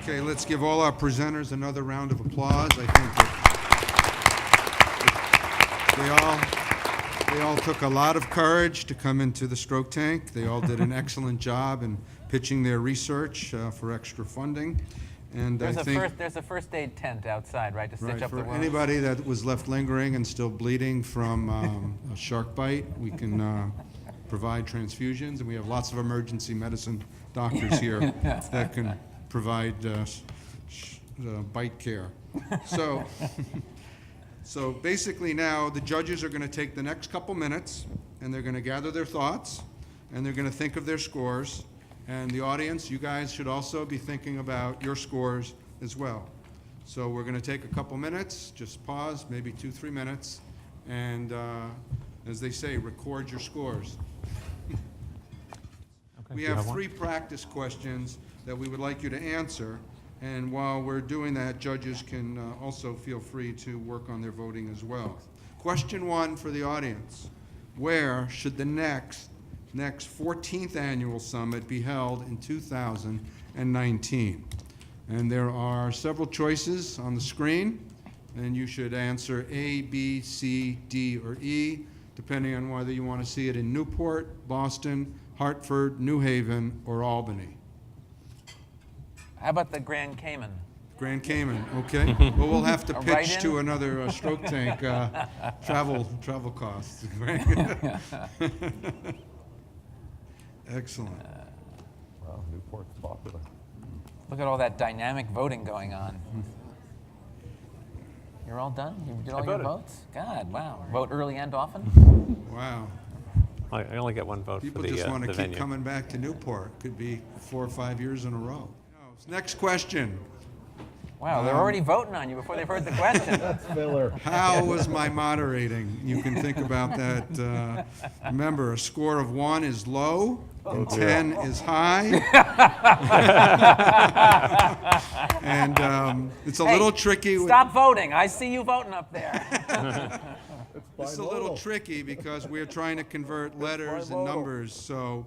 Okay, let's give all our presenters another round of applause. I think that they all took a lot of courage to come into the stroke tank. They all did an excellent job in pitching their research for extra funding. And there's a first aid tent outside, right, to stitch up the wounds. Anybody that was left lingering and still bleeding from a shark bite, we can provide transfusions, and we have lots of emergency medicine doctors here that can provide bite care. So basically now the judges are going to take the next couple minutes and they're going to gather their thoughts and they're going to think of their scores. And the audience, you guys should also be thinking about your scores as well. So we're going to take a couple minutes, just pause, maybe 2-3 minutes, and as they say, record your scores. Okay, we have 3 practice questions that we would like you to answer. And while we're doing that, judges can also feel free to work on their voting as well. Question 1 for the audience. Where should the next 14th annual summit be held in 2019? And there are several choices on the screen, and you should answer A, B, C, D, or E, depending on whether you want to see it in Newport, Boston, Hartford, New Haven, or Albany. How about the Grand Cayman? Grand Cayman, okay. Well, we'll have to pitch to another stroke tank travel costs. Excellent. Well, Newport's popular. Look at all that dynamic voting going on. You're all done? You did all your votes? God, wow. Vote early and often? Wow. I only get one vote People for the just want to keep venue. coming back to Newport. Could be 4 or 5 years in a row. Next question. Wow, they're already voting on you before they've heard the question. That's filler. How was my moderating? You can think about that. Remember, a score of 1 is low, and 10 is high. And it's a little tricky. Stop voting. I see you voting up there. It's a little tricky because we're trying to convert letters and numbers. So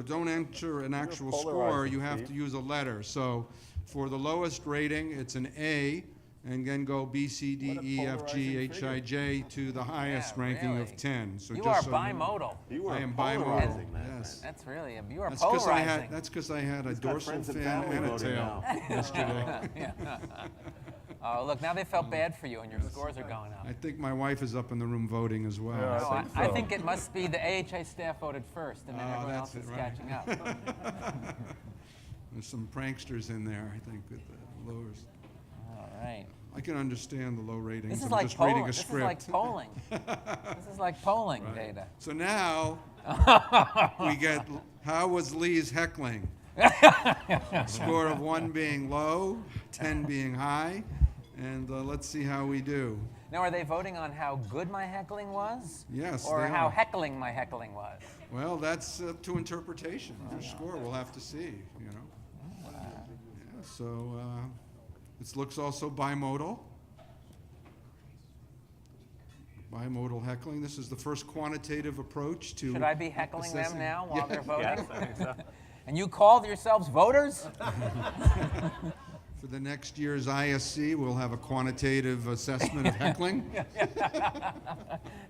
don't enter an actual score. You have to use a letter. So for the lowest rating, it's an A, and then go B, C, D, E, F, G, H, I, J to the highest ranking of 10. So you just are bimodal. I am bimodal. Yes. That's really, you are polarizing. That's because I had a dorsal fin and a tail yesterday. Oh, look, now they felt bad for you and your scores are going up. I think my wife is up in the room voting as well. Yeah, I think it must be the AHA staff voted first and then everyone else is catching up. There's some pranksters in there, I think, with the lowers. All right. I can understand the low ratings. This is I'm like just reading a This script. is like polling. This is like polling data. So now we get, how was Lee's heckling? Score of 1 being low, 10 being high, and let's see how we do. Now, are they voting on how good my heckling was? Yes, or they how are. heckling my heckling was? Well, that's up to interpretation. Your score, we'll have to see, you know. Yeah, so this looks also bimodal. Bimodal heckling. This is the first quantitative approach to. Should I be heckling them now while they're voting? Yes, I think so. And you called yourselves voters? For the next year's ISC, we'll have a quantitative assessment of heckling.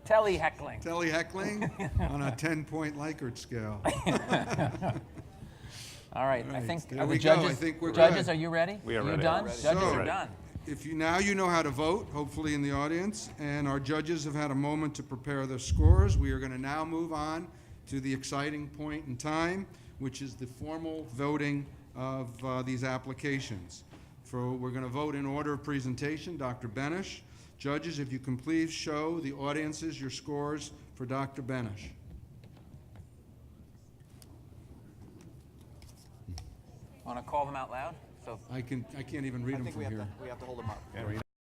Tele-heckling. Tele-heckling on a 10-point Likert scale. All right. I Right, think, there are the we go. judges, I think we're judges, good. are you ready? We are you ready. done? We're ready. Judges So, are done. If you now you know how to vote, hopefully in the audience, and our judges have had a moment to prepare their scores. We are going to now move on to the exciting point in time, which is the formal voting of these applications. We're going to vote in order of presentation. Dr. Benish. Judges, if you can please show the audiences your scores for Dr. Benish. Want to call them out loud? So I can't even read them from here. We have to hold them up.